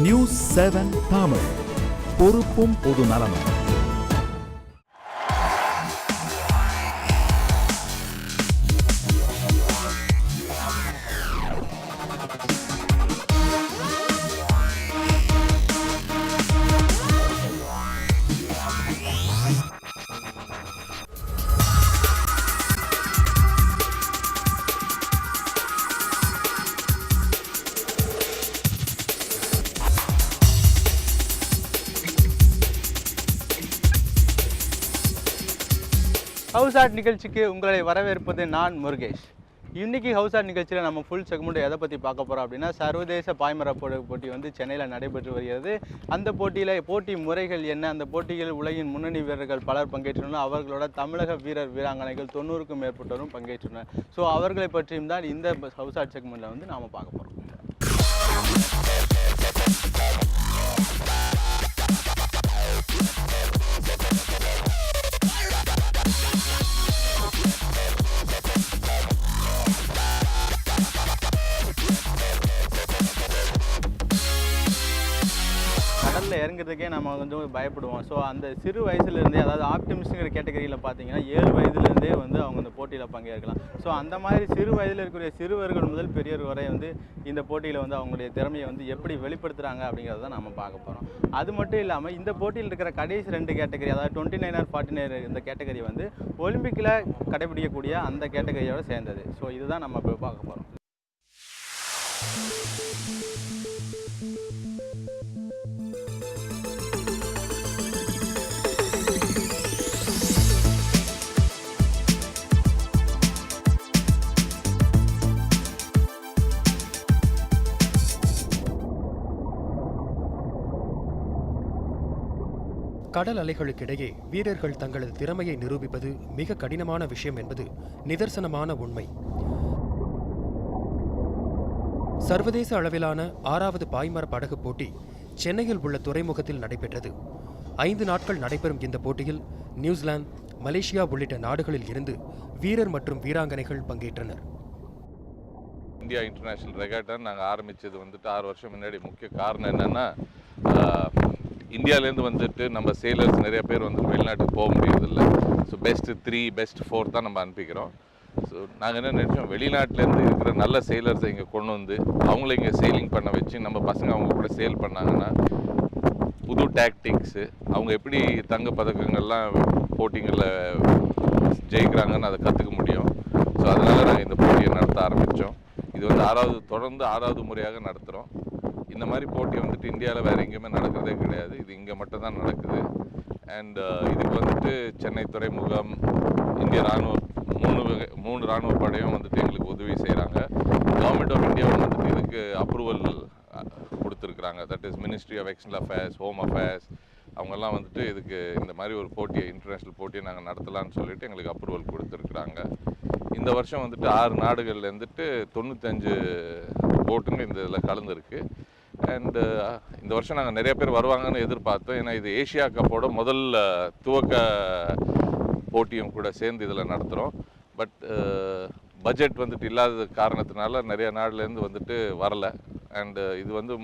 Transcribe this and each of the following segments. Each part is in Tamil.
நியூஸ் 7 தமிழ், பொறுப்பும் பொது நலமும். ஹவுஸ் ஆர்ட் நிகழ்ச்சிக்கு உங்களை வரவேற்பது நான் முருகேஷ். இன்றைக்கி ஹவுஸ் ஆர்ட் நிகழ்ச்சியில் நம்ம ஃபுல் செக்மெண்ட் எதை பற்றி பார்க்க போகிறோம் அப்படின்னா, சர்வதேச பாய்மர போட்டி வந்து சென்னையில் நடைபெற்று வருகிறது. அந்த போட்டியில் போட்டி முறைகள் என்ன, அந்த போட்டியில் உலகின் முன்னணி வீரர்கள் பலர் பங்கேற்றுள்ளனர். அவர்களோட தமிழக வீரர் வீராங்கனைகள் 90க்கும் மேற்பட்டோரும் பங்கேற்றுள்ளனர். ஸோ அவர்களை பற்றியும் தான் இந்த ஹவுஸ் ஆர்ட் செக்மெண்ட்டில் வந்து நாம் பார்க்க போகிறோம். கடலில் இறங்குறதுக்கே நம்ம கொஞ்சம் பயப்படுவோம். ஸோ அந்த சிறு வயசுலேருந்தே, அதாவது ஆப்டிமிஸ்ட்ங்கிற கேட்டகரியில் பார்த்தீங்கன்னா 7 வயதுலேருந்தே வந்து அவங்க இந்த போட்டியில் பங்கேற்கலாம். ஸோ அந்த மாதிரி சிறு வயதில் இருக்கிற சிறுவர்கள் முதல் பெரியவர் வரை வந்து இந்த போட்டியில் வந்து அவங்களுடைய திறமையை வந்து எப்படி வெளிப்படுத்துகிறாங்க அப்படிங்கிறத தான் நம்ம பார்க்க போகிறோம். அது மட்டும் இல்லாமல் இந்த போட்டியில் இருக்கிற கடைசி 2 கேட்டகரி, அதாவது 29 49 இந்த கேட்டகரி வந்து ஒலிம்பிக்கில் கடைபிடிக்கக்கூடிய அந்த கேட்டகரியோட சேர்ந்தது. ஸோ இதுதான் நம்ம இப்போ பார்க்க போகிறோம். கடல் அலைகளுக்கிடையே வீரர்கள் தங்களது திறமையை நிரூபிப்பது மிக கடினமான விஷயம் என்பது நிதர்சனமான உண்மை. சர்வதேச அளவிலான 6வது பாய்மர படகு போட்டி சென்னையில் உள்ள துறைமுகத்தில் நடைபெற்றது. 5 நாட்கள் நடைபெறும் இந்த போட்டியில் நியூசிலாந்து, மலேசியா உள்ளிட்ட நாடுகளில் இருந்து வீரர் மற்றும் வீராங்கனைகள் பங்கேற்றனர். இந்தியா இன்டர்நேஷ்னல் ரெகாட்டா நாங்கள் ஆரம்பித்தது வந்துட்டு 6 வருஷம் முன்னாடி. முக்கிய காரணம் என்னென்னா, இந்தியாவிலேருந்து வந்துட்டு நம்ம சேலர்ஸ் நிறைய பேர் வந்துட்டு வெளிநாட்டுக்கு போக முடியறதில்லை. ஸோ பெஸ்ட்டு 3 பெஸ்ட் 4 தான் நம்ம அனுப்பிக்கிறோம். ஸோ நாங்கள் என்ன நினச்சோம், வெளிநாட்டிலேருந்து இருக்கிற நல்ல சேலர்ஸை இங்கே கொண்டு வந்து அவங்கள இங்கே சேலிங் பண்ண வச்சு நம்ம பசங்க அவங்க கூட சேல் பண்ணாங்கன்னா புது டாக்டிக்ஸு, அவங்க எப்படி தங்க பதக்கங்கள்லாம் போட்டிங்களில் ஜெயிக்கிறாங்கன்னு அதை கற்றுக்க முடியும். ஸோ அதனால் நாங்கள் இந்த போட்டியை நடத்த ஆரம்பித்தோம். இது வந்து தொடர்ந்து 6வது முறையாக நடத்துகிறோம். இந்த மாதிரி போட்டி வந்துட்டு இந்தியாவில் வேறு எங்கேயுமே நடக்கிறதே கிடையாது. இது இங்கே மட்டும்தான் நடக்குது. அண்ட் இதுக்கு வந்துட்டு சென்னை துறைமுகம், இந்திய இராணுவம், 3 இராணுவ படையும் வந்துட்டு எங்களுக்கு உதவி செய்கிறாங்க. கவர்மெண்ட் ஆஃப் இந்தியா வந்துட்டு இதுக்கு அப்ரூவல் கொடுத்துருக்குறாங்க. That is ministry of external affairs, home affairs, அவங்கெல்லாம் வந்துட்டு இதுக்கு இந்த மாதிரி ஒரு போட்டியை, இன்டர்நேஷ்னல் போட்டியை நாங்கள் நடத்தலான்னு சொல்லிட்டு எங்களுக்கு அப்ரூவல் கொடுத்துருக்குறாங்க. இந்த வருஷம் வந்துட்டு 6 நாடுகள்லேருந்துட்டு 95 போட்டுங்க இந்த இதில் கலந்துருக்கு. அண்டு இந்த வருஷம் நாங்கள் நிறைய பேர் வருவாங்கன்னு எதிர்பார்த்தோம். ஏன்னா இது ஏஷியா கப்போட முதல் துவக்க போட்டியும் கூட சேர்ந்து இதில் நடத்துகிறோம். பட் பட்ஜெட் வந்துட்டு இல்லாத காரணத்தினால நிறைய நாடுலேருந்து வந்துட்டு வரலை. அண்டு இது வந்து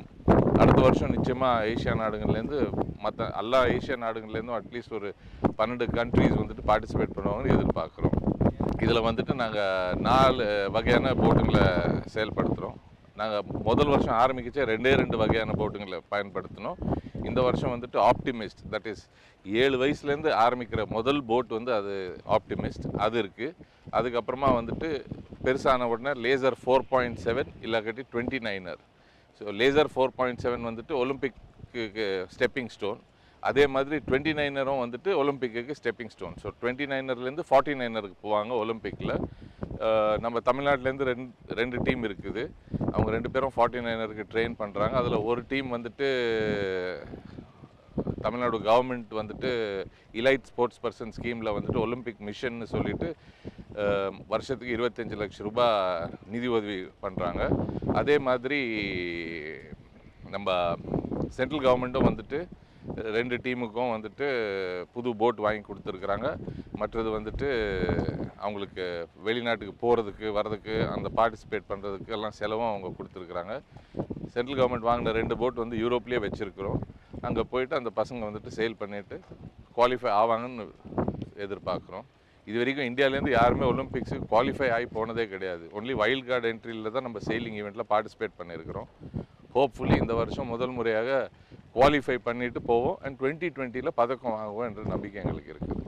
அடுத்த வருஷம் நிச்சயமாக ஏஷியா நாடுகள்லேருந்து மற்ற எல்லா ஏஷியா நாடுகள்லேருந்தும் அட்லீஸ்ட் ஒரு 12 கண்ட்ரிஸ் வந்துட்டு பார்ட்டிசிபேட் பண்ணுவாங்கன்னு எதிர்பார்க்குறோம். இதில் வந்துட்டு நாங்கள் 4 வகையான போட்டுங்களை செயல்படுத்துகிறோம். நாங்கள் முதல் வருஷம் ஆரம்பிக்கச்சே 2 வகையான போட்டுங்களை பயன்படுத்தினோம். இந்த வருஷம் வந்துட்டு ஆப்டிமிஸ்ட், தட் இஸ் 7 வயசுலேருந்து ஆரம்பிக்கிற முதல் போட் வந்து அது ஆப்டிமிஸ்ட், அது இருக்குது. அதுக்கப்புறமா வந்துட்டு பெருசான உடனே லேசர் 4.7 இல்லாட்டி 29er. ஸோ லேசர் 4.7 வந்துட்டு ஒலிம்பிக்கு ஸ்டெப்பிங் ஸ்டோன். அதே மாதிரி 29ரும் வந்துட்டு ஒலிம்பிக்கு ஸ்டெப்பிங் ஸ்டோன். ஸோ 29லேருந்து 49ருக்கு போவாங்க ஒலிம்பிக்கில். நம்ம தமிழ்நாட்டிலேருந்து 2 டீம் இருக்குது. அவங்க 2 பேரும் 49ருக்கு ட்ரெயின் பண்ணுறாங்க. அதில் ஒரு டீம் வந்துட்டு தமிழ்நாடு கவர்மெண்ட் வந்துட்டு இலைட் ஸ்போர்ட்ஸ் பர்சன் ஸ்கீமில் வந்துட்டு ஒலிம்பிக் மிஷன்னு சொல்லிட்டு வருஷத்துக்கு 25 லட்சம் ரூபாய் நிதி உதவி பண்ணுறாங்க. அதே மாதிரி நம்ம சென்ட்ரல் கவர்மெண்ட்டும் வந்துட்டு 2 டீமுக்கும் வந்துட்டு புது போட் வாங்கி கொடுத்துருக்குறாங்க. மற்றது வந்துட்டு அவங்களுக்கு வெளிநாட்டுக்கு போகிறதுக்கு வர்றதுக்கு அந்த பார்ட்டிசிபேட் பண்ணுறதுக்கு எல்லாம் செலவும் அவங்க கொடுத்துருக்குறாங்க. சென்ட்ரல் கவர்மெண்ட் வாங்கின 2 போட் வந்து யூரோப்லேயே வச்சுருக்குறோம். அங்கே போயிட்டு அந்த பசங்க வந்துட்டு சேல் பண்ணிவிட்டு குவாலிஃபை ஆவாங்கன்னு எதிர்பார்க்குறோம். இது வரைக்கும் இந்தியாவிலேருந்து யாருமே ஒலிம்பிக்ஸுக்கு குவாலிஃபை ஆகி போனதே கிடையாது. ஒன்லி வைல்ட் கார்டு என்ட்ரியில் தான் நம்ம செயிலிங் ஈவெண்ட்டில் பார்ட்டிசிபேட் பண்ணியிருக்கிறோம். ஹோப்ஃபுல்லி இந்த வருஷம் முதல் முறையாக குவாலிஃபை பண்ணிட்டு போவோம் அண்ட் 2020 பதக்கம் வாங்குவோம் என்ற நம்பிக்கை எங்களுக்கு இருக்குது.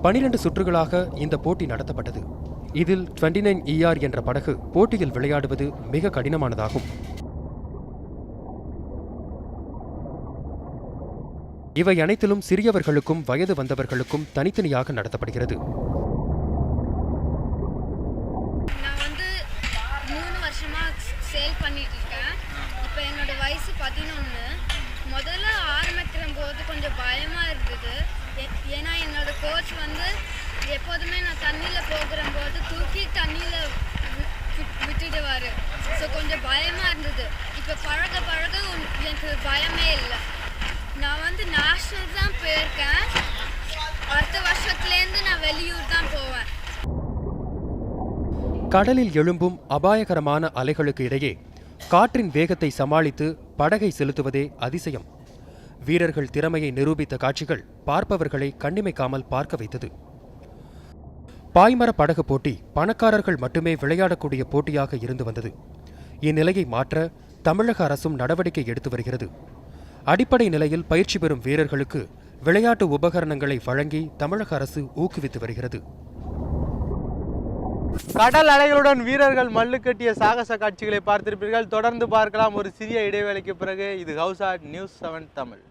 12 சுற்றுகளாக இந்த போட்டி நடத்தப்பட்டது. இதில் 29ER என்ற படகு போட்டியில் விளையாடுவது மிக கடினமானதாகும். இவை அனைத்திலும் சிறியவர்களுக்கும் வயது வந்தவர்களுக்கும் தனித்தனியாக நடத்தப்படுகிறது. நான் வந்து 3 வருஷமா சேல் பண்ணிட்டு இருக்கேன். இப்போ என்னோட வயசு 11. முதல்ல ஆரம்பிக்கிற போது கொஞ்சம் பயமா இருந்தது. ஏன்னா என்னோட கோச் வந்து எப்போதுமே நான் தண்ணியில் போகிற போது தூக்கி தண்ணியில் விட்டுடுவார். ஸோ கொஞ்சம் பயமா இருந்தது. இப்போ பழக பழக எனக்கு பயமே இல்லை. நான் வந்து நேஷ்னல் தான் போயிருக்கேன். அடுத்த வருஷத்துலேருந்து நான் வெளியூர் தான் போவேன். கடலில் எழும்பும் அபாயகரமான அலைகளுக்கு இடையே காற்றின் வேகத்தை சமாளித்து படகை செலுத்துவதே அதிசயம். வீரர்கள் திறமையை நிரூபித்த காட்சிகள் பார்ப்பவர்களை கண்ணிமைக்காமல் பார்க்க வைத்தது. பாய்மர படகு போட்டி பணக்காரர்கள் மட்டுமே விளையாடக்கூடிய போட்டியாக இருந்து வந்தது. இந்நிலையை மாற்ற தமிழக அரசும் நடவடிக்கை எடுத்து வருகிறது. அடிப்படை நிலையில் பயிற்சி பெறும் வீரர்களுக்கு விளையாட்டு உபகரணங்களை வழங்கி தமிழக அரசு ஊக்குவித்து வருகிறது. கடல் அலைகளுடன் வீரர்கள் மல்லு கட்டிய சாகச காட்சிகளை பார்த்திருப்பீர்கள். தொடர்ந்து பார்க்கலாம் ஒரு சிறிய இடைவேளைக்கு பிறகு. இது ஹவுஸ் ஆட் நியூஸ் 7 தமிழ்.